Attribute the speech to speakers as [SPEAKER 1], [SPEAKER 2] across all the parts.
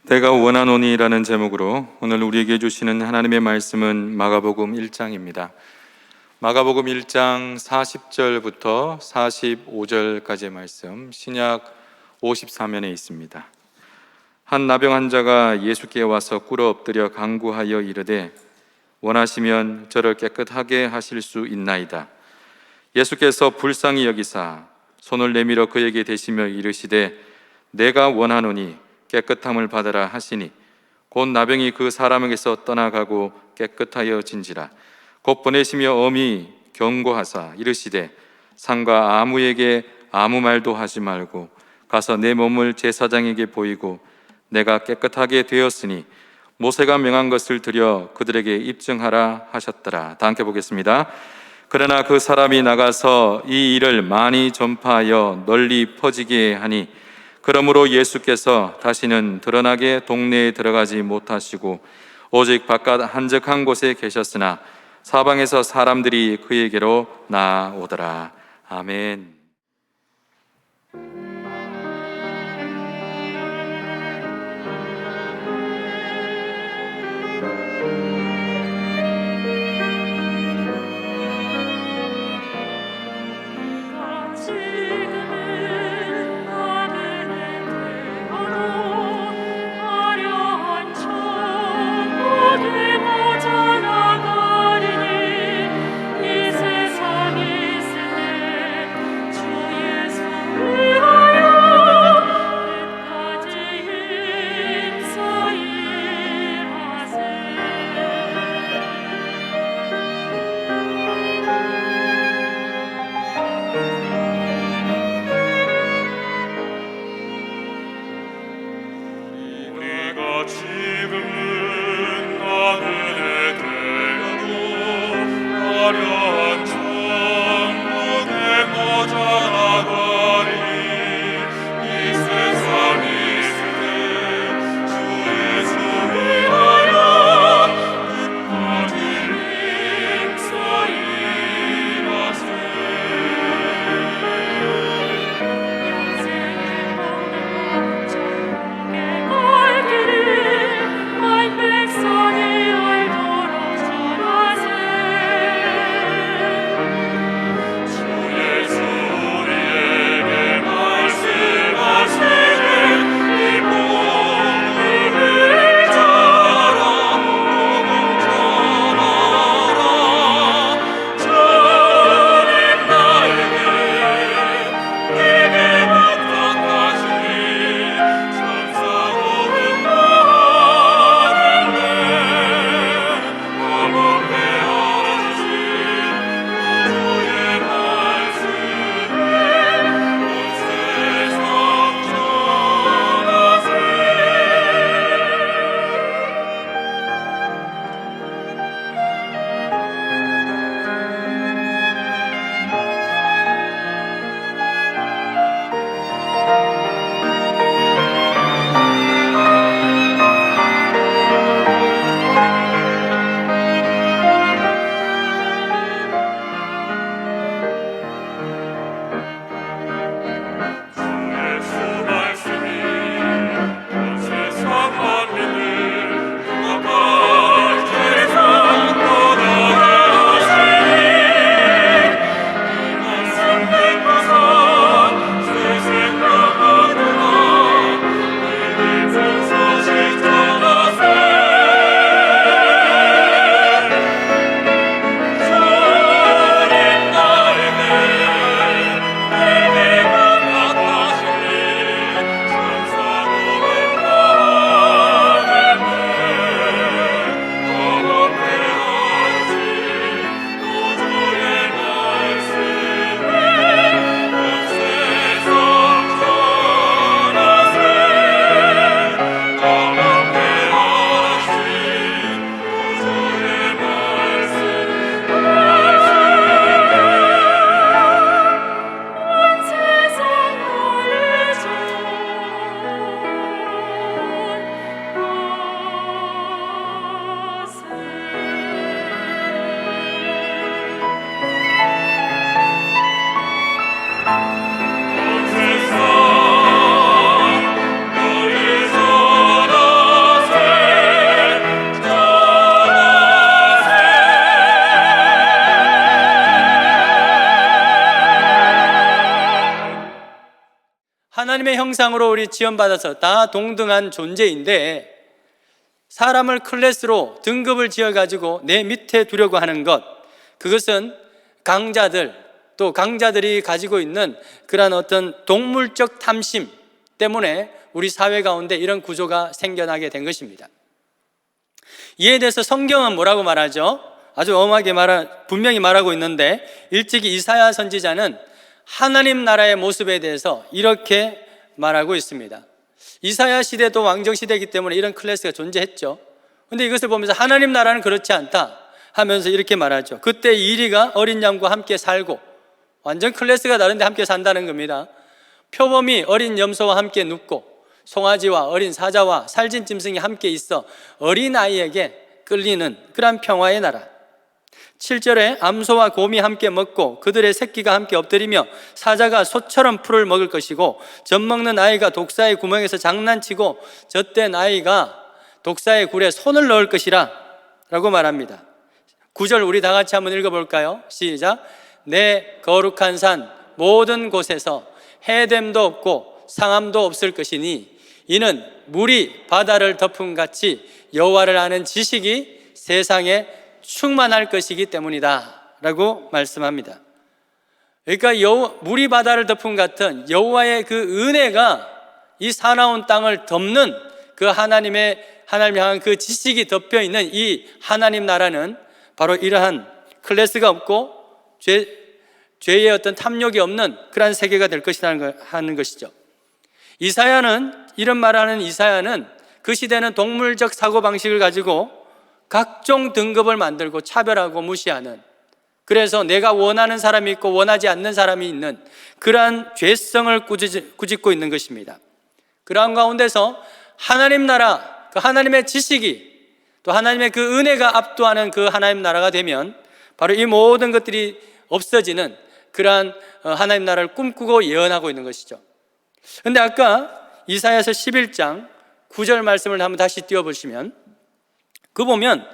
[SPEAKER 1] 내가 원하노니라는 제목으로 오늘 우리에게 주시는 하나님의 말씀은 마가복음 1장입니다. 마가복음 1장 40절부터 45절까지의 말씀, 신약 54면에 있습니다. 한 나병 환자가 예수께 와서 꿇어 엎드려 간구하여 이르되 원하시면 저를 깨끗하게 하실 수 있나이다. 예수께서 불쌍히 여기사 손을 내밀어 그에게 대시며 이르시되 내가 원하노니 깨끗함을 받으라 하시니 곧 나병이 그 사람에게서 떠나가고 깨끗하여 진지라. 곧 보내시며 엄히 경고하사 이르시되 상과 아무에게 아무 말도 하지 말고 가서 내 몸을 제사장에게 보이고 내가 깨끗하게 되었으니 모세가 명한 것을 들여 그들에게 입증하라 하셨더라. 다 함께 보겠습니다. 그러나 그 사람이 나가서 이 일을 많이 전파하여 널리 퍼지게 하니 그러므로 예수께서 다시는 드러나게 동네에 들어가지 못하시고 오직 바깥 한적한 곳에 계셨으나 사방에서 사람들이 그에게로 나아오더라. 아멘.
[SPEAKER 2] 하나님의 형상으로 우리 지원받아서 다 동등한 존재인데, 사람을 클래스로 등급을 지어가지고 내 밑에 두려고 하는 것, 그것은 강자들, 또 강자들이 가지고 있는 그러한 어떤 동물적 탐심 때문에 우리 사회 가운데 이런 구조가 생겨나게 된 것입니다. 이에 대해서 성경은 뭐라고 말하죠? 아주 엄하게 분명히 말하고 있는데, 일찍이 이사야 선지자는 하나님 나라의 모습에 대해서 이렇게 말하고 있습니다. 이사야 시대도 왕정 시대이기 때문에 이런 클래스가 존재했죠. 그런데 이것을 보면서 하나님 나라는 그렇지 않다 하면서 이렇게 말하죠. 그때 이리가 어린 양과 함께 살고, 완전 클래스가 다른데 함께 산다는 겁니다. 표범이 어린 염소와 함께 눕고, 송아지와 어린 사자와 살진 짐승이 함께 있어 어린아이에게 끌리는 그런 평화의 나라. 7절에 암소와 곰이 함께 먹고 그들의 새끼가 함께 엎드리며 사자가 소처럼 풀을 먹을 것이고, 젖먹는 아이가 독사의 구멍에서 장난치고 젖된 아이가 독사의 굴에 손을 넣을 것이라 라고 말합니다. 9절 우리 다 같이 한번 읽어볼까요? 시작. 내 거룩한 산 모든 곳에서 해됨도 없고 상함도 없을 것이니, 이는 물이 바다를 덮음같이 여호와를 아는 지식이 세상에 충만할 것이기 때문이다 라고 말씀합니다. 그러니까 물이 바다를 덮음 같은 여호와의 그 은혜가 이 사나운 땅을 덮는 그 하나님을 향한 그 지식이 덮여 있는 이 하나님 나라는 바로 이러한 클래스가 없고 죄의 어떤 탐욕이 없는 그러한 세계가 될 것이라는 하는 것이죠. 이런 말을 하는 이사야는 그 시대는 동물적 사고방식을 가지고 각종 등급을 만들고 차별하고 무시하는, 그래서 내가 원하는 사람이 있고 원하지 않는 사람이 있는 그러한 죄성을 꾸짖고 있는 것입니다. 그러한 가운데서 하나님 나라, 그 하나님의 지식이, 또 하나님의 그 은혜가 압도하는 그 하나님 나라가 되면 바로 이 모든 것들이 없어지는 그러한 하나님 나라를 꿈꾸고 예언하고 있는 것이죠. 그런데 아까 이사야서 11장 9절 말씀을 한번 다시 띄워보시면, 보면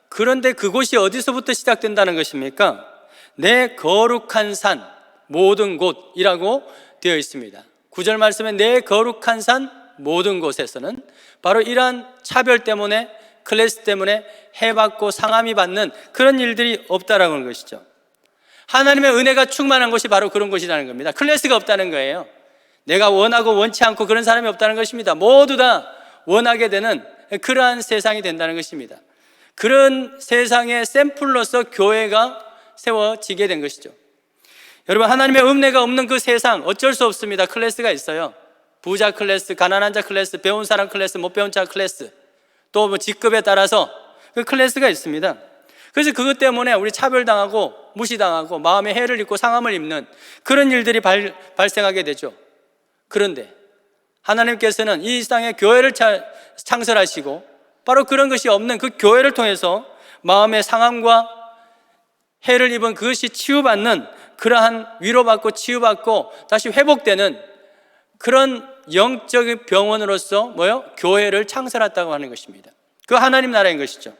[SPEAKER 2] 그런데 그곳이 어디서부터 시작된다는 것입니까? 내 거룩한 산 모든 곳이라고 되어 있습니다. 9절 말씀에 내 거룩한 산 모든 곳에서는 바로 이러한 차별 때문에, 클래스 때문에 해받고 상함이 받는 그런 일들이 없다라는 것이죠. 하나님의 은혜가 충만한 곳이 바로 그런 곳이라는 겁니다. 클래스가 없다는 거예요. 내가 원하고 원치 않고 그런 사람이 없다는 것입니다. 모두 다 원하게 되는 그러한 세상이 된다는 것입니다. 그런 세상의 샘플로서 교회가 세워지게 된 것이죠. 여러분, 하나님의 은혜가 없는 그 세상 어쩔 수 없습니다. 클래스가 있어요. 부자 클래스, 가난한 자 클래스, 배운 사람 클래스, 못 배운 자 클래스, 또 뭐 직급에 따라서 그 클래스가 있습니다. 그래서 그것 때문에 우리 차별당하고 무시당하고 마음에 해를 입고 상함을 입는 그런 일들이 발생하게 되죠. 그런데 하나님께서는 이 땅에 교회를 창설하시고 바로 그런 것이 없는 그 교회를 통해서 마음의 상함과 해를 입은 그것이 치유받는, 그러한 위로받고 치유받고 다시 회복되는 그런 영적인 병원으로서 교회를 창설했다고 하는 것입니다. 그 하나님 나라인 것이죠.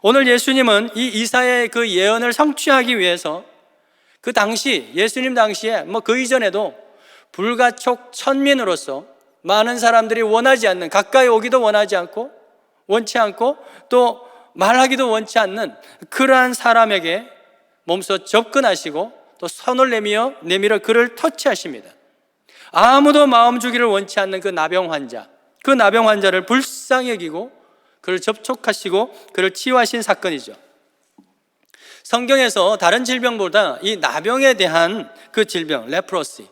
[SPEAKER 2] 오늘 예수님은 이 이사야의 그 예언을 성취하기 위해서 그 당시, 예수님 당시에 그 이전에도 불가촉 천민으로서 많은 사람들이 원하지 않는, 가까이 오기도 원하지 않고 원치 않고 또 말하기도 원치 않는 그러한 사람에게 몸소 접근하시고 또 손을 내밀어 그를 터치하십니다. 아무도 마음 주기를 원치 않는 그 나병 환자, 그 나병 환자를 불쌍히 여기고 그를 접촉하시고 그를 치유하신 사건이죠. 성경에서 다른 질병보다 이 나병에 대한 그 질병, 레프로시,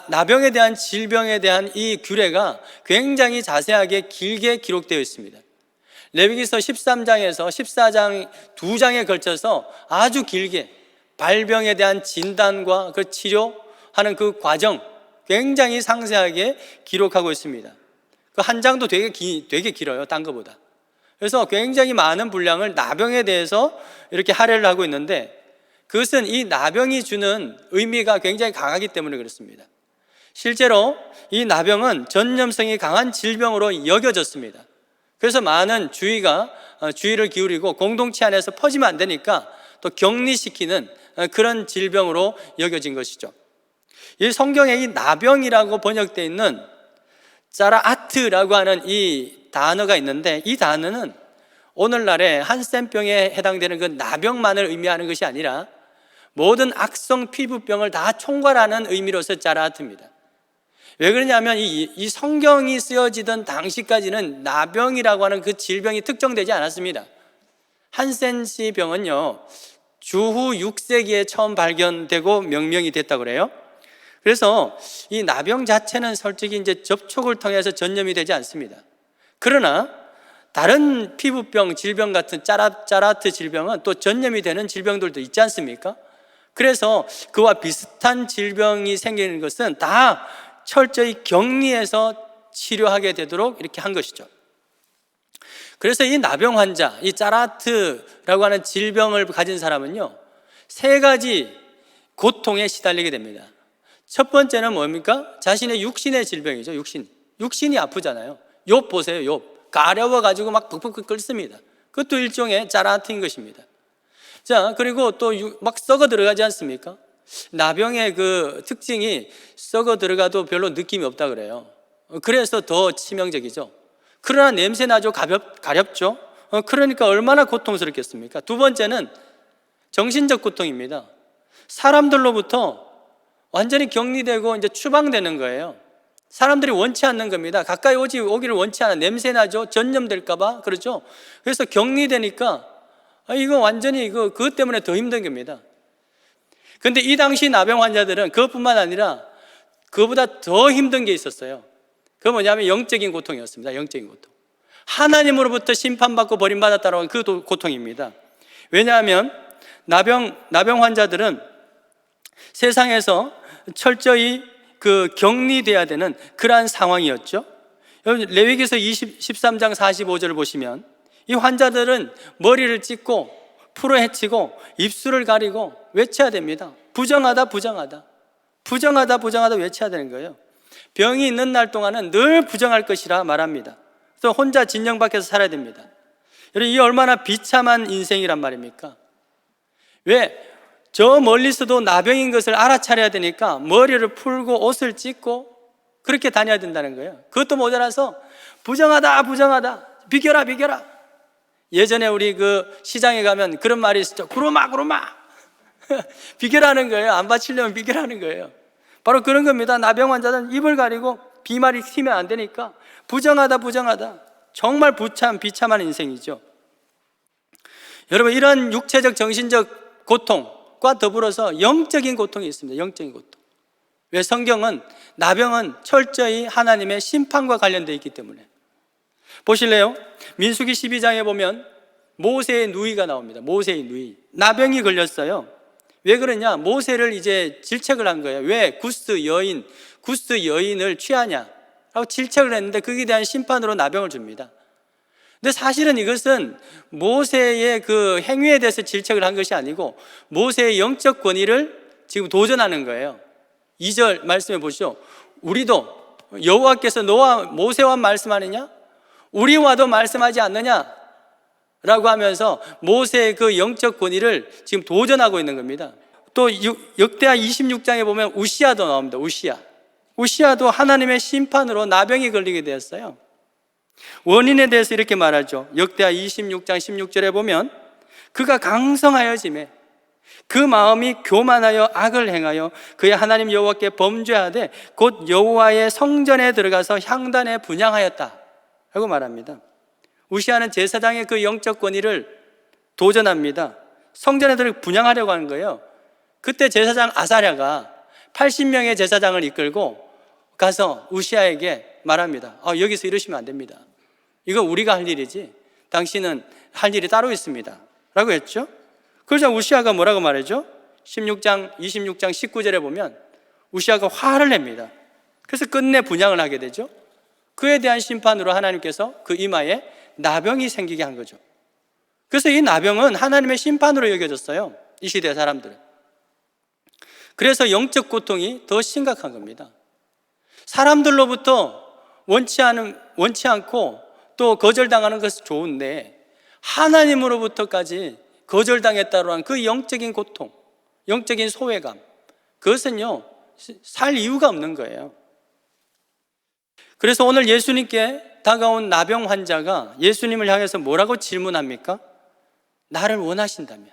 [SPEAKER 2] 나병에 대한 질병에 대한 이 규례가 굉장히 자세하게 길게 기록되어 있습니다. 레위기서 13장에서 14장 2장에 걸쳐서 아주 길게 발병에 대한 진단과 그 치료하는 그 과정 굉장히 상세하게 기록하고 있습니다. 그 한 장도 되게 길어요, 딴 것보다. 그래서 굉장히 많은 분량을 나병에 대해서 이렇게 할애를 하고 있는데, 그것은 이 나병이 주는 의미가 굉장히 강하기 때문에 그렇습니다. 실제로 이 나병은 전염성이 강한 질병으로 여겨졌습니다. 그래서 많은 주의를 기울이고 공동체 안에서 퍼지면 안 되니까 또 격리시키는 그런 질병으로 여겨진 것이죠. 이 성경에 이 나병이라고 번역되어 있는 짜라아트라고 하는 이 단어가 있는데, 이 단어는 오늘날의 한센병에 해당되는 그 나병만을 의미하는 것이 아니라 모든 악성 피부병을 다 총괄하는 의미로서 짜라아트입니다. 왜 그러냐면 이 성경이 쓰여지던 당시까지는 나병이라고 하는 그 질병이 특정되지 않았습니다. 한센시 병은요, 주후 6세기에 처음 발견되고 명명이 됐다고 그래요. 그래서 이 나병 자체는 솔직히 이제 접촉을 통해서 전염이 되지 않습니다. 그러나 다른 피부병, 질병 같은 짜라트 질병은 또 전염이 되는 질병들도 있지 않습니까? 그래서 그와 비슷한 질병이 생기는 것은 다 철저히 격리해서 치료하게 되도록 이렇게 한 것이죠. 그래서 이 나병 환자, 이 짜라트라고 하는 질병을 가진 사람은요, 세 가지 고통에 시달리게 됩니다. 첫 번째는 뭡니까? 자신의 육신의 질병이죠. 육신이 아프잖아요. 욥 보세요. 욥 가려워가지고 막 벅벅 끓습니다. 그것도 일종의 짜라트인 것입니다. 자, 그리고 또 막 썩어 들어가지 않습니까? 나병의 그 특징이 썩어 들어가도 별로 느낌이 없다 그래요. 그래서 더 치명적이죠. 그러나 냄새 나죠. 가렵죠. 그러니까 얼마나 고통스럽겠습니까? 두 번째는 정신적 고통입니다. 사람들로부터 완전히 격리되고 이제 추방되는 거예요. 사람들이 원치 않는 겁니다. 가까이 오기를 원치 않아. 냄새 나죠. 전염될까봐. 그렇죠. 그래서 격리되니까 이거 완전히 그것 때문에 더 힘든 겁니다. 근데 이 당시 나병 환자들은 그것뿐만 아니라 그보다 더 힘든 게 있었어요. 그게 뭐냐면 영적인 고통이었습니다. 영적인 고통. 하나님으로부터 심판받고 버림받았다는 그 고통입니다. 왜냐하면 나병 환자들은 세상에서 철저히 격리돼야 되는 그러한 상황이었죠. 여러분 레위기서 13장 45절을 보시면 이 환자들은 머리를 찢고 풀어 헤치고 입술을 가리고 외쳐야 됩니다. 부정하다 외쳐야 되는 거예요. 병이 있는 날 동안은 늘 부정할 것이라 말합니다. 또 혼자 진영 밖에서 살아야 됩니다. 여러분 이 얼마나 비참한 인생이란 말입니까? 왜? 저 멀리서도 나병인 것을 알아차려야 되니까 머리를 풀고 옷을 찢고 그렇게 다녀야 된다는 거예요. 그것도 모자라서 부정하다 비겨라. 예전에 우리 그 시장에 가면 그런 말이 있었죠. 구루마 비결하는 거예요. 안 바치려면 비결하는 거예요. 바로 그런 겁니다. 나병 환자는 입을 가리고 비말이 튀면 안 되니까 부정하다. 정말 비참한 인생이죠. 여러분 이런 육체적 정신적 고통과 더불어서 영적인 고통이 있습니다. 영적인 고통. 왜? 성경은 나병은 철저히 하나님의 심판과 관련되어 있기 때문에. 보실래요? 민수기 12장에 보면 모세의 누이가 나옵니다. 모세의 누이. 나병이 걸렸어요. 왜 그러냐? 모세를 이제 질책을 한 거예요. 왜 구스 여인을 취하냐? 라고 질책을 했는데 거기에 대한 심판으로 나병을 줍니다. 근데 사실은 이것은 모세의 그 행위에 대해서 질책을 한 것이 아니고 모세의 영적 권위를 지금 도전하는 거예요. 2절 말씀해 보시죠. 우리도 여호와께서 너와 모세와 말씀하느냐? 우리와도 말씀하지 않느냐? 라고 하면서 모세의 그 영적 권위를 지금 도전하고 있는 겁니다. 또 역대하 26장에 보면 우시아도 나옵니다. 우시아도 하나님의 심판으로 나병이 걸리게 되었어요. 원인에 대해서 이렇게 말하죠. 역대하 26장 16절에 보면 그가 강성하여짐에 그 마음이 교만하여 악을 행하여 그의 하나님 여호와께 범죄하되 곧 여호와의 성전에 들어가서 향단에 분향하였다 라고 말합니다. 우시아는 제사장의 그 영적 권위를 도전합니다. 성전에 들어가 분향하려고 하는 거예요. 그때 제사장 아사랴가 80명의 제사장을 이끌고 가서 우시아에게 말합니다. 여기서 이러시면 안 됩니다. 이거 우리가 할 일이지 당신은 할 일이 따로 있습니다 라고 했죠. 그러자 우시아가 뭐라고 말하죠? 26장 19절에 보면 우시아가 화를 냅니다. 그래서 끝내 분향을 하게 되죠. 그에 대한 심판으로 하나님께서 그 이마에 나병이 생기게 한 거죠. 그래서 이 나병은 하나님의 심판으로 여겨졌어요. 이 시대 사람들은. 그래서 영적 고통이 더 심각한 겁니다. 사람들로부터 원치 않고 또 거절당하는 것은 좋은데 하나님으로부터까지 거절당했다고 하는 그 영적인 고통, 영적인 소외감, 그것은요 살 이유가 없는 거예요. 그래서 오늘 예수님께 다가온 나병 환자가 예수님을 향해서 뭐라고 질문합니까? 나를 원하신다면,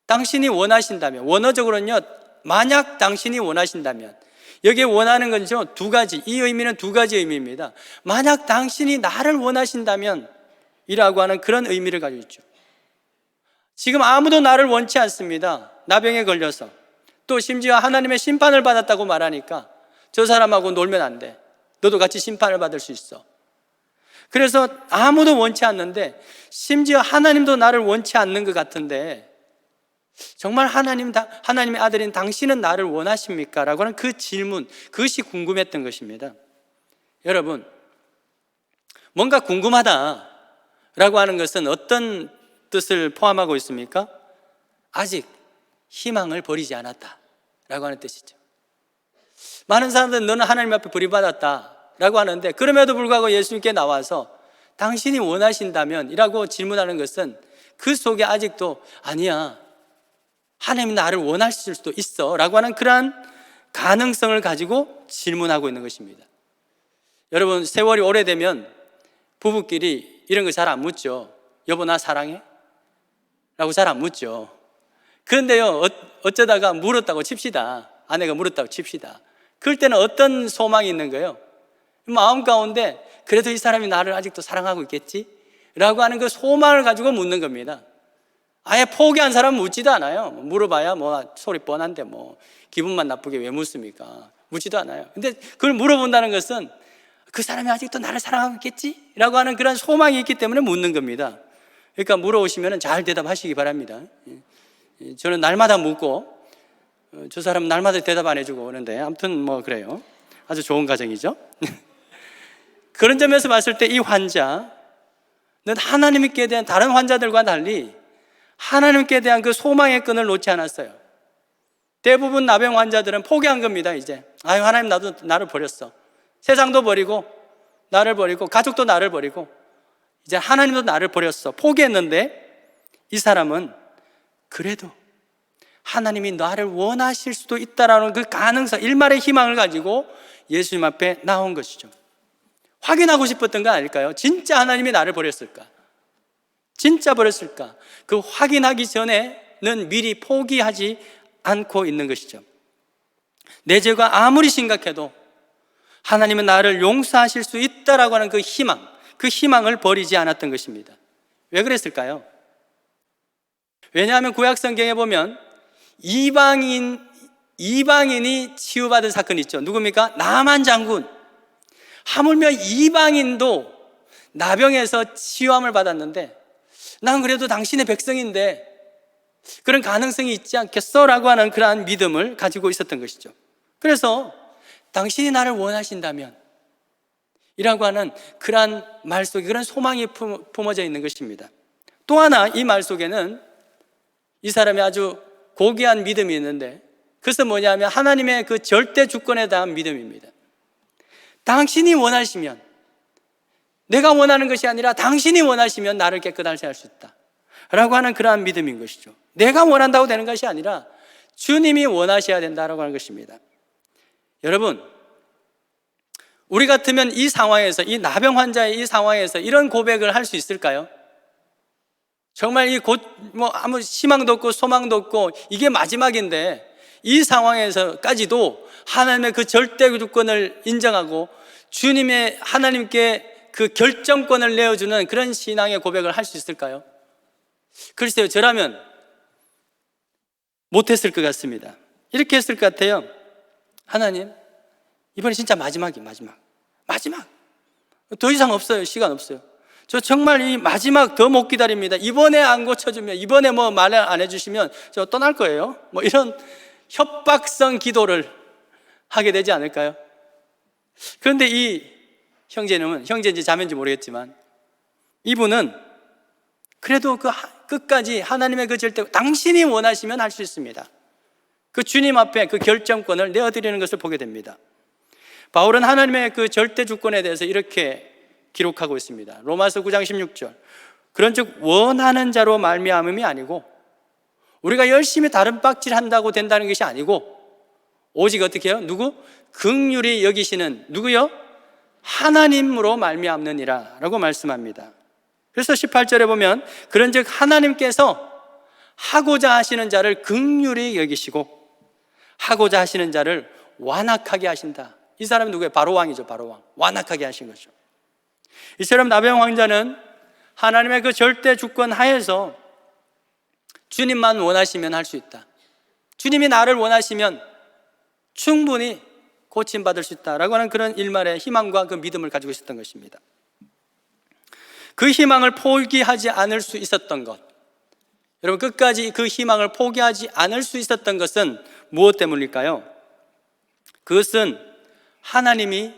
[SPEAKER 2] 당신이 원하신다면, 원어적으로는요, 만약 당신이 원하신다면, 여기에 원하는 건요 두 가지, 이 의미는 두 가지 의미입니다. 만약 당신이 나를 원하신다면 이라고 하는 그런 의미를 가지고 있죠. 지금 아무도 나를 원치 않습니다. 나병에 걸려서. 또 심지어 하나님의 심판을 받았다고 말하니까 저 사람하고 놀면 안 돼, 너도 같이 심판을 받을 수 있어. 그래서 아무도 원치 않는데 심지어 하나님도 나를 원치 않는 것 같은데 정말 하나님의 아들인 당신은 나를 원하십니까? 라고 하는 그 질문, 그것이 궁금했던 것입니다. 여러분, 뭔가 궁금하다라고 하는 것은 어떤 뜻을 포함하고 있습니까? 아직 희망을 버리지 않았다라고 하는 뜻이죠. 많은 사람들은 너는 하나님 앞에 버림받았다라고 하는데, 그럼에도 불구하고 예수님께 나와서 당신이 원하신다면 이라고 질문하는 것은 그 속에 아직도 아니야, 하나님이 나를 원하실 수도 있어 라고 하는 그러한 가능성을 가지고 질문하고 있는 것입니다. 여러분, 세월이 오래되면 부부끼리 이런 거 잘 안 묻죠. 여보 나 사랑해? 라고 잘 안 묻죠. 그런데요, 어쩌다가 물었다고 칩시다. 아내가 물었다고 칩시다. 그럴 때는 어떤 소망이 있는 거예요? 마음 가운데 그래도 이 사람이 나를 아직도 사랑하고 있겠지? 라고 하는 그 소망을 가지고 묻는 겁니다. 아예 포기한 사람은 묻지도 않아요. 물어봐야 뭐 소리 뻔한데 뭐 기분만 나쁘게 왜 묻습니까? 묻지도 않아요. 근데 그걸 물어본다는 것은 그 사람이 아직도 나를 사랑하고 있겠지? 라고 하는 그런 소망이 있기 때문에 묻는 겁니다. 그러니까 물어오시면 잘 대답하시기 바랍니다. 저는 날마다 묻고 저 사람은 날마다 대답 안 해주고 오는데 아무튼 뭐 그래요. 아주 좋은 가정이죠. 그런 점에서 봤을 때 이 환자는 하나님께 대한, 다른 환자들과 달리 하나님께 대한 그 소망의 끈을 놓지 않았어요. 대부분 나병 환자들은 포기한 겁니다. 이제 아유, 하나님 나를 버렸어. 세상도 버리고 나를 버리고 가족도 나를 버리고 이제 하나님도 나를 버렸어. 포기했는데 이 사람은 그래도 하나님이 나를 원하실 수도 있다라는 그 가능성, 일말의 희망을 가지고 예수님 앞에 나온 것이죠. 확인하고 싶었던 거 아닐까요? 진짜 하나님이 나를 버렸을까? 진짜 버렸을까? 그 확인하기 전에는 미리 포기하지 않고 있는 것이죠. 내 죄가 아무리 심각해도 하나님은 나를 용서하실 수 있다라고 하는 그 희망을 버리지 않았던 것입니다. 왜 그랬을까요? 왜냐하면 구약 성경에 보면 이방인이 치유받은 사건이 있죠. 누굽니까? 나만 장군. 하물며 이방인도 나병에서 치유함을 받았는데 난 그래도 당신의 백성인데 그런 가능성이 있지 않겠어? 라고 하는 그러한 믿음을 가지고 있었던 것이죠. 그래서 당신이 나를 원하신다면 이라고 하는 그러한 말 속에 그런 소망이 품어져 있는 것입니다. 또 하나 이 말 속에는 이 사람이 아주 고귀한 믿음이 있는데, 그것은 뭐냐면 하나님의 그 절대 주권에 대한 믿음입니다. 당신이 원하시면, 내가 원하는 것이 아니라 당신이 원하시면 나를 깨끗하게 할 수 있다 라고 하는 그러한 믿음인 것이죠. 내가 원한다고 되는 것이 아니라 주님이 원하셔야 된다라고 하는 것입니다. 여러분, 우리 같으면 이 상황에서, 이 나병 환자의 이 상황에서 이런 고백을 할 수 있을까요? 정말 아무 희망도 없고 소망도 없고 이게 마지막인데 이 상황에서까지도 하나님의 그 절대 주권을 인정하고 주님의 하나님께 그 결정권을 내어주는 그런 신앙의 고백을 할 수 있을까요? 글쎄요, 저라면 못했을 것 같습니다. 이렇게 했을 것 같아요. 하나님, 이번에 진짜 마지막. 더 이상 없어요. 시간 없어요. 저 정말 이 마지막 더 못 기다립니다. 이번에 안 고쳐주면, 이번에 뭐 말 안 해주시면 저 떠날 거예요. 뭐 이런 협박성 기도를 하게 되지 않을까요? 그런데 이 형제인지 자매인지 모르겠지만 이분은 그래도 그 끝까지 하나님의 그 절대, 당신이 원하시면 할 수 있습니다. 그 주님 앞에 그 결정권을 내어드리는 것을 보게 됩니다. 바울은 하나님의 그 절대 주권에 대해서 이렇게 기록하고 있습니다. 로마서 9장 16절. 그런즉 원하는 자로 말미암음이 아니고, 우리가 열심히 다른 박질 한다고 된다는 것이 아니고, 오직 어떻게 해요? 누구? 긍휼히 여기시는 누구요? 하나님으로 말미암느니라 라고 말씀합니다. 그래서 18절에 보면 그런즉 하나님께서 하고자 하시는 자를 긍휼히 여기시고 하고자 하시는 자를 완악하게 하신다. 이 사람이 누구예요? 바로왕이죠. 바로왕. 완악하게 하신 거죠. 이처럼 나병 왕자는 하나님의 그 절대 주권 하에서 주님만 원하시면 할 수 있다. 주님이 나를 원하시면 충분히 고침받을 수 있다라고 하는 그런 일말의 희망과 그 믿음을 가지고 있었던 것입니다. 그 희망을 포기하지 않을 수 있었던 것, 여러분 끝까지 그 희망을 포기하지 않을 수 있었던 것은 무엇 때문일까요? 그것은 하나님이,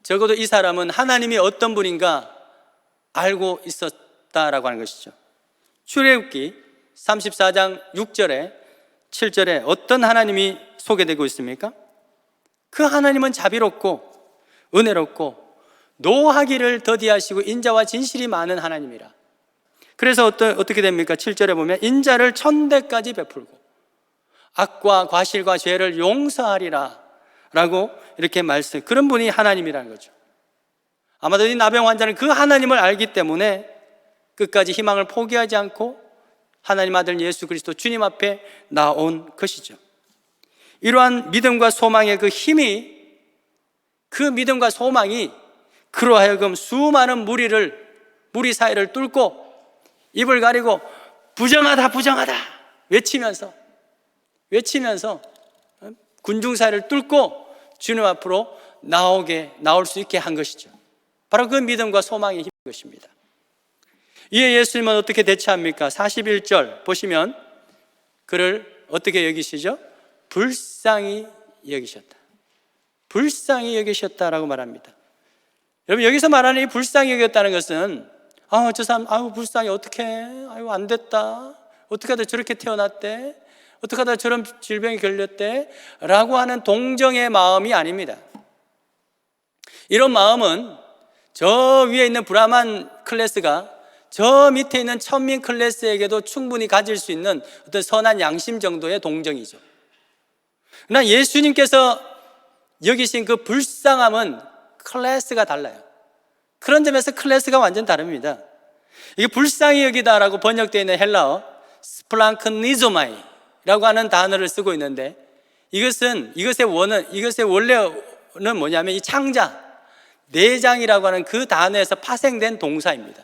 [SPEAKER 2] 적어도 이 사람은 하나님이 어떤 분인가 알고 있었다라고 하는 것이죠. 출애굽기 34장 6절에 7절에 어떤 하나님이 소개되고 있습니까? 그 하나님은 자비롭고 은혜롭고 노하기를 더디하시고 인자와 진실이 많은 하나님이라. 그래서 어떻게 됩니까? 7절에 보면 인자를 천대까지 베풀고 악과 과실과 죄를 용서하리라 라고 이렇게 말씀, 그런 분이 하나님이라는 거죠. 아마도 이 나병 환자는 그 하나님을 알기 때문에 끝까지 희망을 포기하지 않고 하나님 아들 예수 그리스도 주님 앞에 나온 것이죠. 이러한 믿음과 소망의 그 힘이, 그 믿음과 소망이 그로 하여금 수많은 무리 사이를 뚫고 입을 가리고 부정하다 부정하다 외치면서 군중 사이를 뚫고 주님 앞으로 나올 수 있게 한 것이죠. 바로 그 믿음과 소망의 힘인 것입니다. 이에 예수님은 어떻게 대처합니까? 41절 보시면 그를 어떻게 여기시죠? 불쌍히 여기셨다. 불쌍히 여기셨다라고 말합니다. 여러분 여기서 말하는 이 불쌍히 여겼다는 것은 저 사람 불쌍히 어떡해, 안 됐다, 어떻게 하다 저렇게 태어났대, 어떻게 하다 저런 질병이 걸렸대 라고 하는 동정의 마음이 아닙니다. 이런 마음은 저 위에 있는 브라만 클래스가 저 밑에 있는 천민 클래스에게도 충분히 가질 수 있는 어떤 선한 양심 정도의 동정이죠. 그러나 예수님께서 여기신 그 불쌍함은 클래스가 달라요. 그런 점에서 클래스가 완전 다릅니다. 이게 불쌍히 여기다라고 번역되어 있는 헬라어 스플랑크니조마이라고 하는 단어를 쓰고 있는데 이것의 원래는 뭐냐면 이 창자, 내장이라고 하는 그 단어에서 파생된 동사입니다.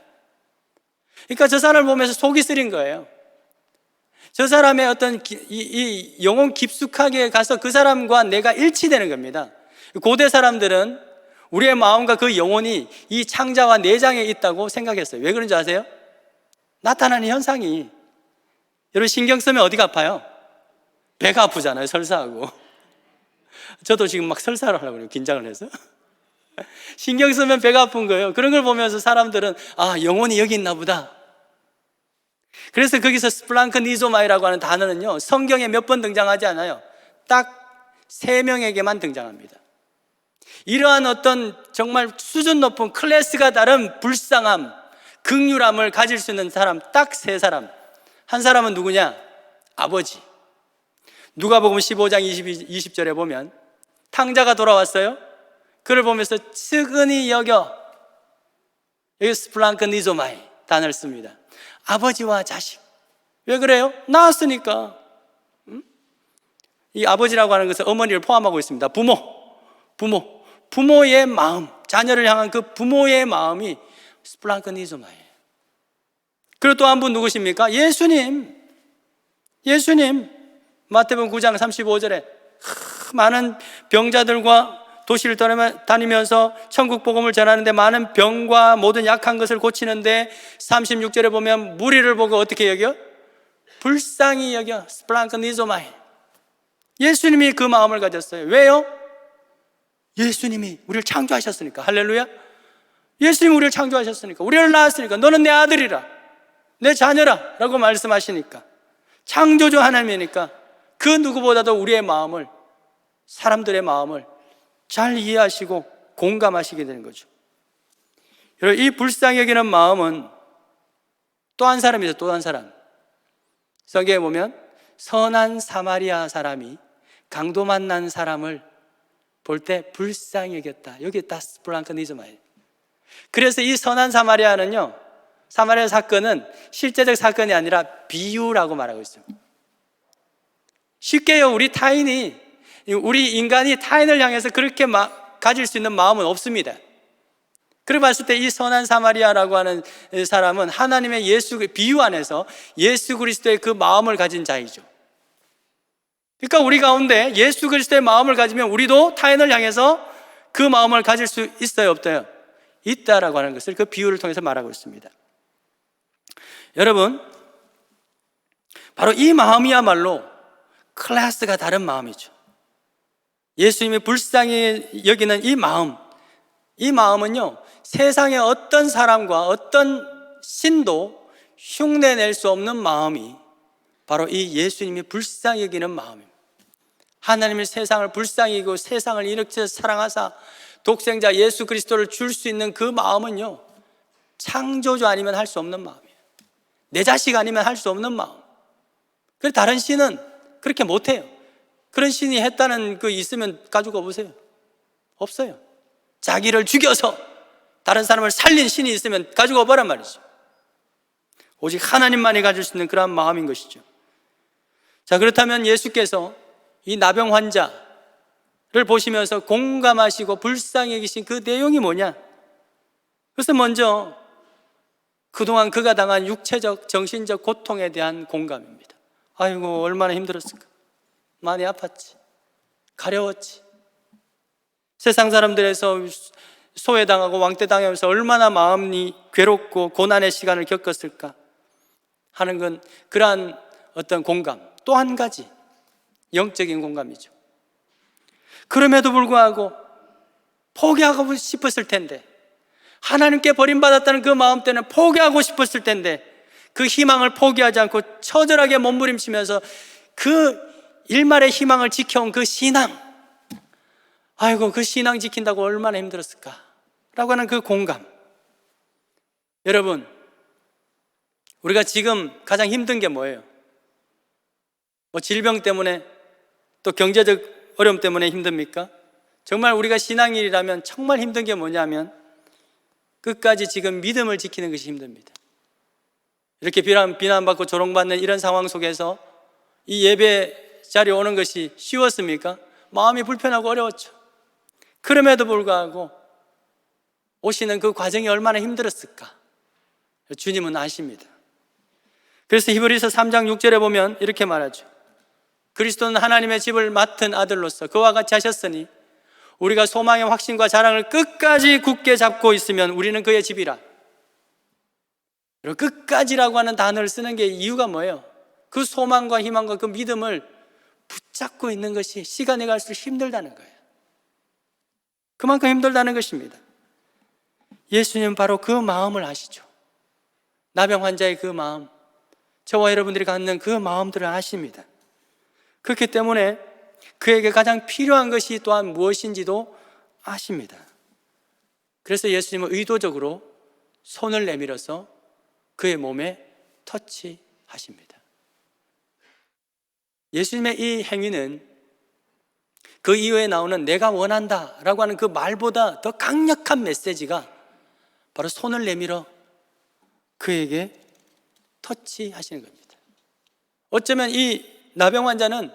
[SPEAKER 2] 그러니까 저 사람을 보면서 속이 쓰린 거예요. 저 사람의 어떤 이 영혼 깊숙하게 가서 그 사람과 내가 일치되는 겁니다. 고대 사람들은 우리의 마음과 그 영혼이 이 창자와 내장에 있다고 생각했어요. 왜 그런지 아세요? 나타나는 현상이, 여러분 신경 쓰면 어디가 아파요? 배가 아프잖아요. 설사하고. 저도 지금 막 설사를 하려고 그래요. 긴장을 해서. 신경 쓰면 배가 아픈 거예요. 그런 걸 보면서 사람들은 영혼이 여기 있나 보다. 그래서 거기서 스플랑크니조마이라고 하는 단어는요, 성경에 몇 번 등장하지 않아요. 딱 3명에게만 등장합니다. 이러한 어떤 정말 수준 높은 클래스가 다른 불쌍함, 긍휼함을 가질 수 있는 사람 딱 3사람. 한 사람은 누구냐? 아버지. 누가복음 15장 20절에 보면 탕자가 돌아왔어요. 그를 보면서 측은히 여겨, 여기 스플랑크니조마이 단어를 씁니다. 아버지와 자식. 왜 그래요? 낳았으니까. 이 아버지라고 하는 것은 어머니를 포함하고 있습니다. 부모의 마음, 자녀를 향한 그 부모의 마음이 스플랑크니조마이에요. 그리고 또 한 분 누구십니까? 예수님. 마태복음 9장 35절에 많은 병자들과 도시를 다니면서 천국 복음을 전하는데 많은 병과 모든 약한 것을 고치는데 36절에 보면 무리를 보고 어떻게 여겨? 불쌍히 여겨. 스플랑크니조마이. 예수님이 그 마음을 가졌어요. 왜요? 예수님이 우리를 창조하셨으니까. 할렐루야. 예수님이 우리를 창조하셨으니까, 우리를 낳았으니까, 너는 내 아들이라, 내 자녀라 라고 말씀하시니까, 창조주 하나님이니까 그 누구보다도 우리의 마음을, 사람들의 마음을 잘 이해하시고 공감하시게 되는 거죠. 여러분, 이 불쌍히 여기는 마음은 또 한 사람이죠. 또 한 사람. 성경에 보면 선한 사마리아 사람이 강도 만난 사람을 볼 때 불쌍히 여겼다. 여기 다스 블랑크니즈마예요. 그래서 이 선한 사마리아는요, 사마리아 사건은 실제적 사건이 아니라 비유라고 말하고 있어요. 쉽게요, 우리 인간이 타인을 향해서 그렇게 가질 수 있는 마음은 없습니다. 그렇게 봤을 때 이 선한 사마리아라고 하는 사람은 하나님의 비유 안에서 예수 그리스도의 그 마음을 가진 자이죠. 그러니까 우리 가운데 예수 그리스도의 마음을 가지면 우리도 타인을 향해서 그 마음을 가질 수 있어요, 없어요? 있다라고 하는 것을 그 비유를 통해서 말하고 있습니다. 여러분, 바로 이 마음이야말로 클래스가 다른 마음이죠. 예수님이 불쌍히 여기는 이 마음은요, 세상의 어떤 사람과 어떤 신도 흉내낼 수 없는 마음이 바로 이 예수님이 불쌍히 여기는 마음입니다. 하나님이 세상을 불쌍히 여기고 세상을 이렇게 사랑하사 독생자 예수 그리스도를 줄 수 있는 그 마음은요, 창조주 아니면 할 수 없는 마음이에요. 내 자식 아니면 할 수 없는 마음. 그래서 다른 신은 그렇게 못해요. 그런 신이 했다는 거 있으면 가지고 보세요. 없어요. 자기를 죽여서 다른 사람을 살린 신이 있으면 가지고 오보란 말이죠. 오직 하나님만이 가질 수 있는 그러한 마음인 것이죠. 자, 그렇다면 예수께서 이 나병 환자를 보시면서 공감하시고 불쌍히 여기신 그 내용이 뭐냐? 그래서 먼저 그동안 그가 당한 육체적, 정신적 고통에 대한 공감입니다. 아이고, 얼마나 힘들었을까? 많이 아팠지, 가려웠지, 세상 사람들에서 소외당하고 왕따당하면서 얼마나 마음이 괴롭고 고난의 시간을 겪었을까 하는 건 그러한 어떤 공감, 또 한 가지 영적인 공감이죠. 그럼에도 불구하고 포기하고 싶었을 텐데, 하나님께 버림받았다는 그 마음 때는 포기하고 싶었을 텐데, 그 희망을 포기하지 않고 처절하게 몸부림치면서 그 일말의 희망을 지켜온 그 신앙, 아이고, 그 신앙 지킨다고 얼마나 힘들었을까 라고 하는 그 공감. 여러분, 우리가 지금 가장 힘든 게 뭐예요? 뭐 질병 때문에, 또 경제적 어려움 때문에 힘듭니까? 정말 우리가 신앙인이라면 정말 힘든 게 뭐냐면 끝까지 지금 믿음을 지키는 것이 힘듭니다. 이렇게 비난받고 조롱받는 이런 상황 속에서 이 예배 자리에 오는 것이 쉬웠습니까? 마음이 불편하고 어려웠죠. 그럼에도 불구하고 오시는 그 과정이 얼마나 힘들었을까? 주님은 아십니다. 그래서 히브리서 3장 6절에 보면 이렇게 말하죠. 그리스도는 하나님의 집을 맡은 아들로서 그와 같이 하셨으니 우리가 소망의 확신과 자랑을 끝까지 굳게 잡고 있으면 우리는 그의 집이라. 끝까지라고 하는 단어를 쓰는 게 이유가 뭐예요? 그 소망과 희망과 그 믿음을 붙잡고 있는 것이 시간이 갈수록 힘들다는 거예요. 그만큼 힘들다는 것입니다. 예수님은 바로 그 마음을 아시죠. 나병 환자의 그 마음, 저와 여러분들이 갖는 그 마음들을 아십니다. 그렇기 때문에 그에게 가장 필요한 것이 또한 무엇인지도 아십니다. 그래서 예수님은 의도적으로 손을 내밀어서 그의 몸에 터치하십니다. 예수님의 이 행위는 그 이후에 나오는 내가 원한다 라고 하는 그 말보다 더 강력한 메시지가 바로 손을 내밀어 그에게 터치하시는 겁니다. 어쩌면 이 나병 환자는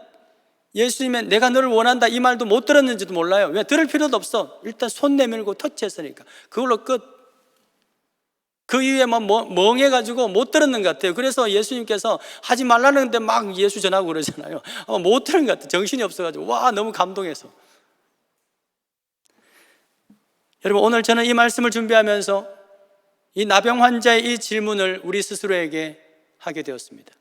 [SPEAKER 2] 예수님의 내가 너를 원한다 이 말도 못 들었는지도 몰라요. 왜? 들을 필요도 없어. 일단 손 내밀고 터치했으니까 그걸로 끝. 그 이후에 멍해가지고 못 들었는 것 같아요. 그래서 예수님께서 하지 말라는데 막 예수 전하고 그러잖아요. 못 들은 것 같아요. 정신이 없어가지고 와, 너무 감동해서. 여러분, 오늘 저는 이 말씀을 준비하면서 이 나병 환자의 이 질문을 우리 스스로에게 하게 되었습니다.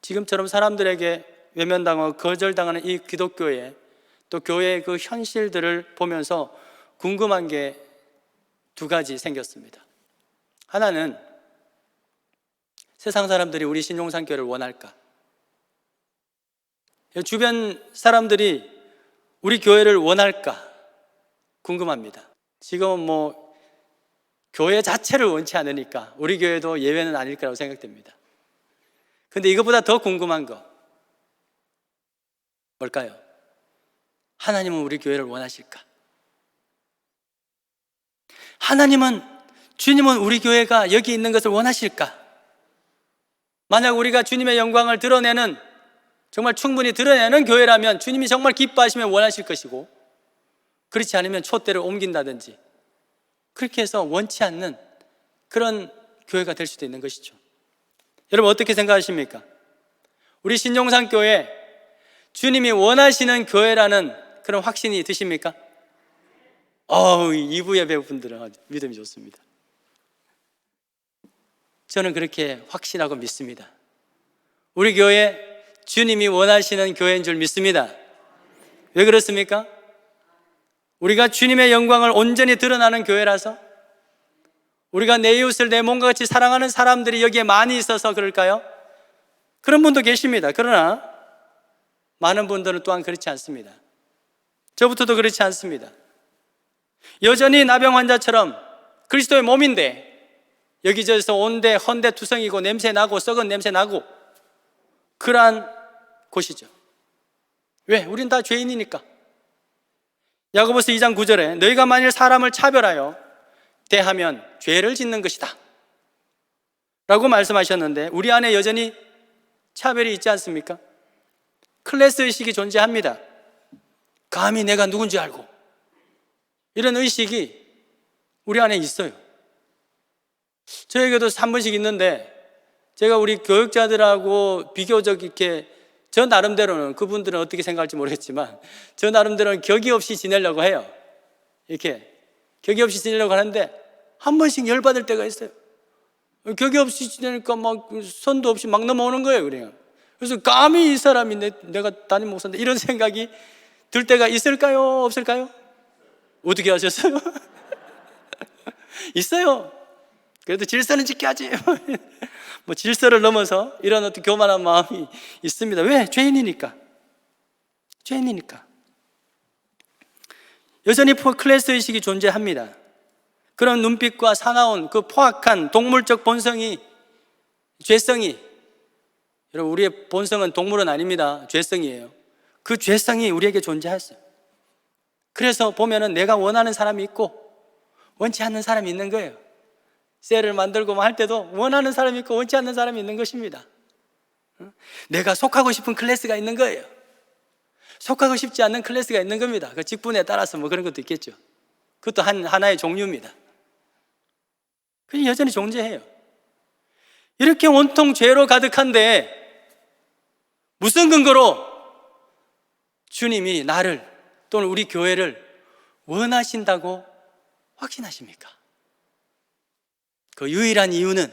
[SPEAKER 2] 지금처럼 사람들에게 외면당하고 거절당하는 이 기독교에, 또 교회의 그 현실들을 보면서 궁금한 게 두 가지 생겼습니다. 하나는 세상 사람들이 우리 신용산교를 원할까? 주변 사람들이 우리 교회를 원할까? 궁금합니다. 지금은 교회 자체를 원치 않으니까 우리 교회도 예외는 아닐 거라고 생각됩니다. 근데 이것보다 더 궁금한 거, 뭘까요? 하나님은 우리 교회를 원하실까? 주님은 우리 교회가 여기 있는 것을 원하실까? 만약 우리가 주님의 영광을 드러내는, 정말 충분히 드러내는 교회라면 주님이 정말 기뻐하시면 원하실 것이고, 그렇지 않으면 촛대를 옮긴다든지 그렇게 해서 원치 않는 그런 교회가 될 수도 있는 것이죠. 여러분 어떻게 생각하십니까? 우리 신용산 교회 주님이 원하시는 교회라는 그런 확신이 드십니까? 2부 예배 분들은 믿음이 좋습니다. 저는 그렇게 확신하고 믿습니다. 우리 교회 주님이 원하시는 교회인 줄 믿습니다. 왜 그렇습니까? 우리가 주님의 영광을 온전히 드러나는 교회라서, 우리가 내 이웃을 내 몸과 같이 사랑하는 사람들이 여기에 많이 있어서 그럴까요? 그런 분도 계십니다. 그러나 많은 분들은 또한 그렇지 않습니다. 저부터도 그렇지 않습니다. 여전히 나병 환자처럼 그리스도의 몸인데 여기저기서 온데 헌데 투성이고 냄새나고 썩은 냄새나고 그러한 곳이죠. 왜? 우린 다 죄인이니까. 야고보서 2장 9절에 너희가 만일 사람을 차별하여 대하면 죄를 짓는 것이다 라고 말씀하셨는데, 우리 안에 여전히 차별이 있지 않습니까? 클래스 의식이 존재합니다. 감히 내가 누군지 알고, 이런 의식이 우리 안에 있어요. 저에게도 한 번씩 있는데, 제가 우리 교육자들하고 비교적 이렇게 저 나름대로는, 그분들은 어떻게 생각할지 모르겠지만 저 나름대로는 격이 없이 지내려고 해요. 이렇게 격이 없이 지내려고 하는데 한 번씩 열받을 때가 있어요. 격이 없이 지내니까 막 선도 없이 막 넘어오는 거예요. 그래요. 그래서 감히 이 사람이 내가 담임 목사인데, 이런 생각이 들 때가 있을까요? 없을까요? 어떻게 하셨어요? 있어요. 그래도 질서는 지켜야지. 뭐 질서를 넘어서 이런 어떤 교만한 마음이 있습니다. 왜? 죄인이니까. 여전히 클래스 의식이 존재합니다. 그런 눈빛과 사나운 그 포악한 동물적 본성이, 죄성이, 여러분 우리의 본성은 동물은 아닙니다. 죄성이에요. 그 죄성이 우리에게 존재했어요. 그래서 보면은 내가 원하는 사람이 있고 원치 않는 사람이 있는 거예요. 셀을 만들고 할 때도 원하는 사람이 있고 원치 않는 사람이 있는 것입니다. 내가 속하고 싶은 클래스가 있는 거예요. 속하고 싶지 않는 클래스가 있는 겁니다. 그 직분에 따라서 뭐 그런 것도 있겠죠. 그것도 하나의 종류입니다. 그게 여전히 존재해요. 이렇게 온통 죄로 가득한데 무슨 근거로 주님이 나를 또는 우리 교회를 원하신다고 확신하십니까? 그 유일한 이유는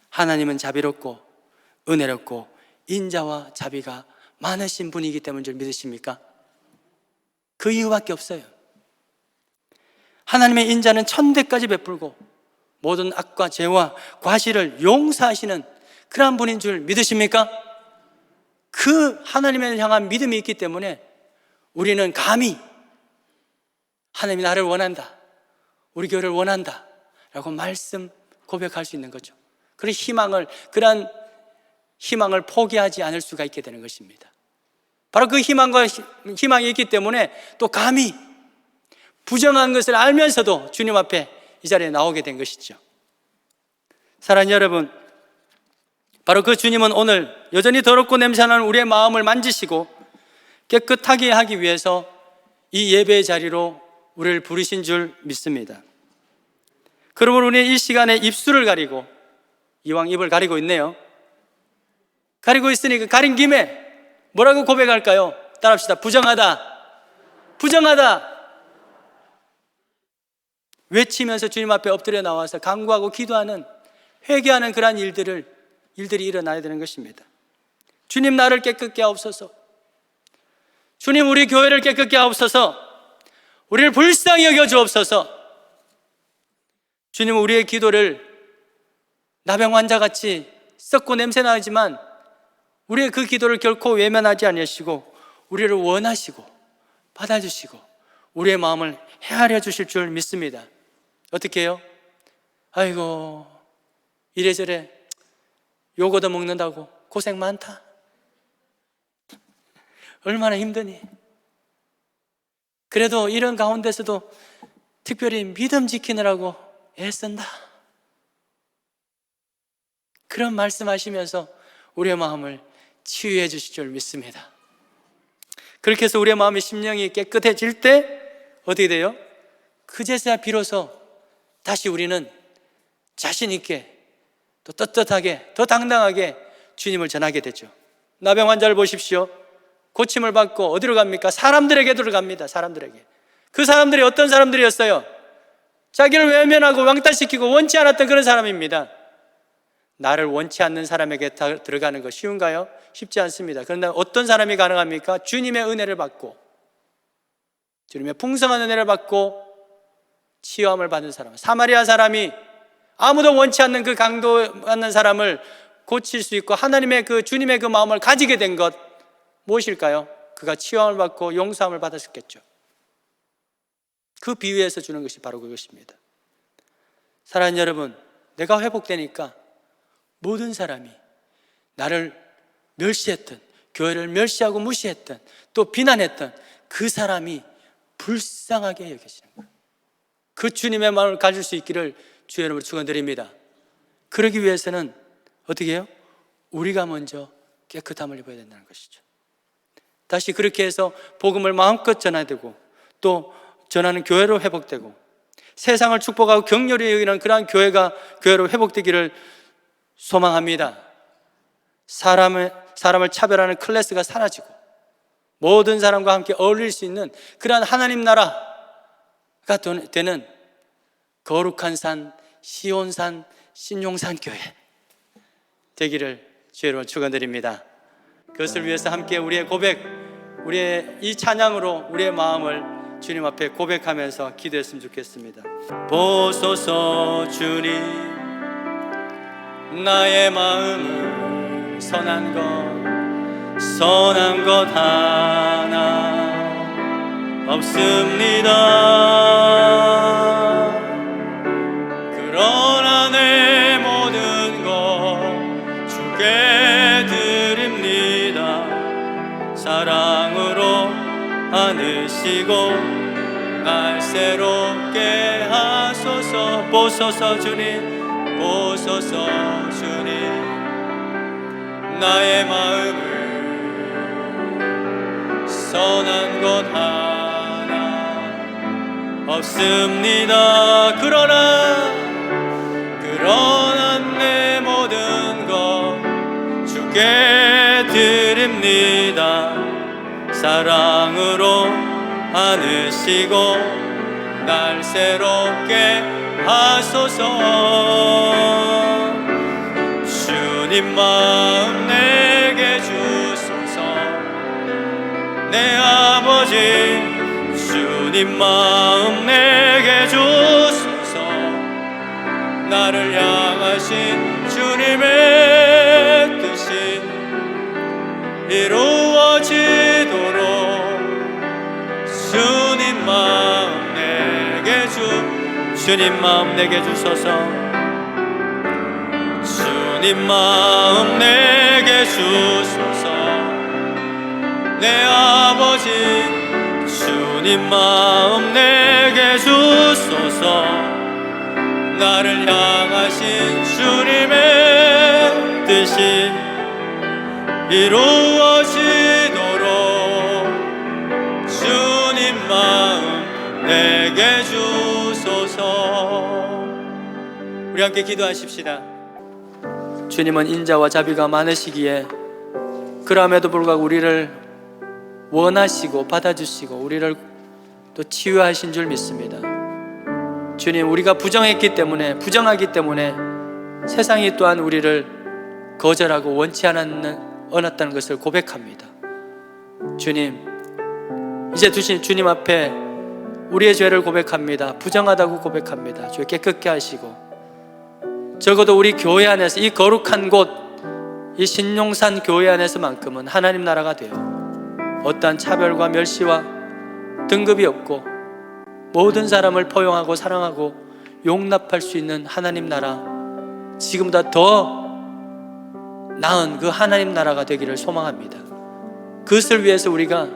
[SPEAKER 2] 하나님은 자비롭고 은혜롭고 인자와 자비가 많으신 분이기 때문인 줄 믿으십니까? 그 이유밖에 없어요. 하나님의 인자는 천대까지 베풀고 모든 악과 죄와 과실을 용서하시는 그러한 분인 줄 믿으십니까? 그 하나님을 향한 믿음이 있기 때문에 우리는 감히 하나님이 나를 원한다, 우리 교회를 원한다 라고 말씀 고백할 수 있는 거죠. 그런 희망을 포기하지 않을 수가 있게 되는 것입니다. 바로 그 희망이 있기 때문에 또 감히 부정한 것을 알면서도 주님 앞에 이 자리에 나오게 된 것이죠. 사랑하는 여러분, 바로 그 주님은 오늘 여전히 더럽고 냄새나는 우리의 마음을 만지시고 깨끗하게 하기 위해서 이 예배의 자리로 우리를 부르신 줄 믿습니다. 그러므로 우리는 이 시간에 입술을 가리고, 이왕 입을 가리고 있네요. 가리고 있으니까 가린 김에 뭐라고 고백할까요? 따라합시다. 부정하다. 외치면서 주님 앞에 엎드려 나와서 간구하고 기도하는, 회개하는 그러한 일들이 일어나야 되는 것입니다. 주님 나를 깨끗게 하옵소서. 주님 우리 교회를 깨끗게 하옵소서. 우리를 불쌍히 여겨 주옵소서. 주님 우리의 기도를 나병 환자같이 썩고 냄새나지만 우리의 그 기도를 결코 외면하지 아니하시고 우리를 원하시고 받아주시고 우리의 마음을 헤아려 주실 줄 믿습니다. 어떻게 해요? 아이고 이래저래 욕 얻어먹는다고 고생 많다. 얼마나 힘드니? 그래도 이런 가운데서도 특별히 믿음 지키느라고 애쓴다. 그런 말씀하시면서 우리의 마음을 치유해 주실 줄 믿습니다. 그렇게 해서 우리의 마음이 심령이 깨끗해질 때 어떻게 돼요? 그제서야 비로소 다시 우리는 자신 있게 또 떳떳하게 더 당당하게 주님을 전하게 되죠. 나병 환자를 보십시오. 고침을 받고 어디로 갑니까? 사람들에게 들어갑니다. 사람들에게. 그 사람들이 어떤 사람들이었어요? 자기를 외면하고 왕따시키고 원치 않았던 그런 사람입니다. 나를 원치 않는 사람에게 들어가는 거 쉬운가요? 쉽지 않습니다. 그런데 어떤 사람이 가능합니까? 주님의 은혜를 받고, 주님의 풍성한 은혜를 받고 치유함을 받은 사람, 사마리아 사람이 아무도 원치 않는 그 강도받는 사람을 고칠 수 있고 하나님의 그 주님의 그 마음을 가지게 된 것 무엇일까요? 그가 치유함을 받고 용서함을 받았었겠죠. 그 비유에서 주는 것이 바로 그것입니다. 사랑하는 여러분, 내가 회복되니까 모든 사람이 나를 멸시했던, 교회를 멸시하고 무시했던, 또 비난했던 그 사람이 불쌍하게 여기시는 거예요. 그 주님의 마음을 가질 수 있기를 주의 이름으로 축원드립니다. 그러기 위해서는 어떻게 해요? 우리가 먼저 깨끗함을 입어야 된다는 것이죠. 다시 그렇게 해서 복음을 마음껏 전해야 되고, 또 전하는 교회로 회복되고, 세상을 축복하고 격렬히 여기는 그러한 교회로 회복되기를 소망합니다. 사람을 차별하는 클래스가 사라지고 모든 사람과 함께 어울릴 수 있는 그러한 하나님 나라가 되는 거룩한 산, 시온산, 신용산 교회 되기를 주의로 축원드립니다. 그것을 위해서 함께 우리의 고백, 우리의 이 찬양으로 우리의 마음을 주님 앞에 고백하면서 기도했으면 좋겠습니다. 보소서 주님, 나의 마음은 선한 것 하나 없습니다. 그러나 내 모든 것 주께 드립니다. 사랑으로 안으시고 날 새롭게 하소서. 보소서 주님, 보소서 주님, 나의 마음을 선한 것 하나 없습니다. 그러나 내 모든 것 주께 드립니다. 사랑으로 안으시고 날 새롭게 하소서. 주님 마음 내게 주소서. 내 아버지, 주님 마음 내게 주소서. 나를 향하신 주님의 뜻이 이루어지도록 주님 마음 내게 주소서. 주님 마음 내게 주소서. 내 아버지, 주님 마음 내게 주소서. 나를 향하신 주님의 뜻이 이루어지도록 주님 마음 내게 주소서. 우리 함께 기도하십시다. 주님은 인자와 자비가 많으시기에 그럼에도 불구하고 우리를 원하시고 받아주시고 우리를 또 치유하신 줄 믿습니다. 주님, 우리가 부정하기 때문에 세상이 또한 우리를 거절하고 원치 않았다는 것을 고백합니다. 주님, 이제 주님 앞에 우리의 죄를 고백합니다. 부정하다고 고백합니다. 주여 깨끗게 하시고, 적어도 우리 교회 안에서 이 거룩한 곳, 이 신용산 교회 안에서만큼은 하나님 나라가 되어 어떠한 차별과 멸시와 등급이 없고 모든 사람을 포용하고 사랑하고 용납할 수 있는 하나님 나라, 지금보다 더 나은 그 하나님 나라가 되기를 소망합니다. 그것을 위해서 우리가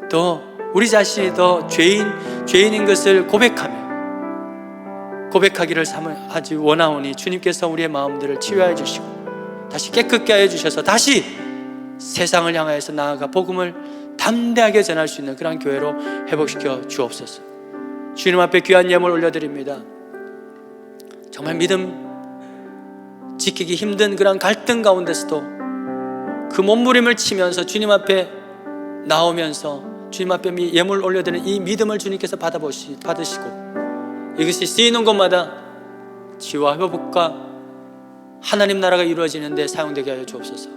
[SPEAKER 2] 더 우리 자신이 더 죄인인 것을 고백하기를 하지 원하오니 주님께서 우리의 마음들을 치유하여 주시고 다시 깨끗게 하여 주셔서 다시 세상을 향하여서 나아가 복음을 담대하게 전할 수 있는 그런 교회로 회복시켜 주옵소서. 주님 앞에 귀한 예물 올려드립니다. 정말 믿음 지키기 힘든 그런 갈등 가운데서도 그 몸부림을 치면서 주님 앞에 나오면서 주님 앞에 예물 올려드리는 이 믿음을 주님께서 받으시고 이것이 쓰이는 곳마다 치유와 회복과 하나님 나라가 이루어지는 데 사용되게 하여 주옵소서.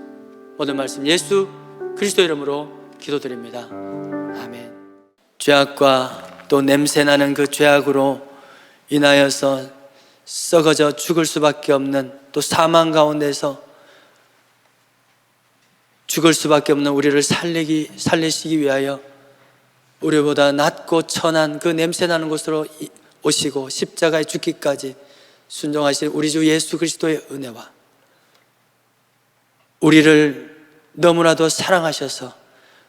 [SPEAKER 2] 모든 말씀 예수 그리스도 이름으로 기도드립니다. 아멘. 죄악과 또 냄새나는 그 죄악으로 인하여서 썩어져 죽을 수밖에 없는, 또 사망 가운데서 죽을 수밖에 없는 우리를 살리시기 위하여 우리보다 낮고 천한 그 냄새나는 곳으로 오시고 십자가에 죽기까지 순종하신 우리 주 예수 그리스도의 은혜와 우리를 너무나도 사랑하셔서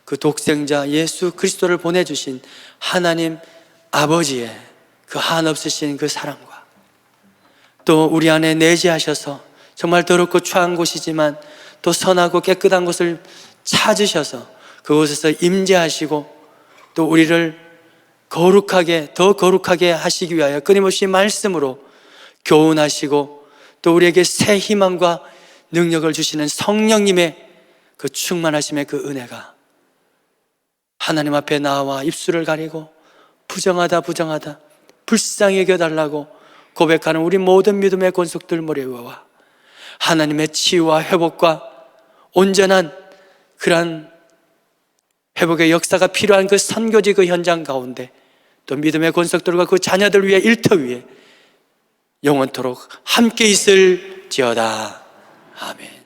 [SPEAKER 2] 그 독생자 예수 그리스도를 보내주신 하나님 아버지의 그 한없으신 그 사랑과 또 우리 안에 내재하셔서 정말 더럽고 추한 곳이지만 또 선하고 깨끗한 곳을 찾으셔서 그곳에서 임재하시고 또 우리를 더 거룩하게 하시기 위하여 끊임없이 말씀으로 교훈하시고 또 우리에게 새 희망과 능력을 주시는 성령님의 그 충만하심의 그 은혜가 하나님 앞에 나와 입술을 가리고 부정하다 불쌍히 여겨달라고 고백하는 우리 모든 믿음의 권속들 머리에 와 하나님의 치유와 회복과 온전한 그러한 회복의 역사가 필요한 그 선교지 그 현장 가운데 또 믿음의 권속들과 그 자녀들 위해 일터 위에 영원토록 함께 있을지어다. 아멘.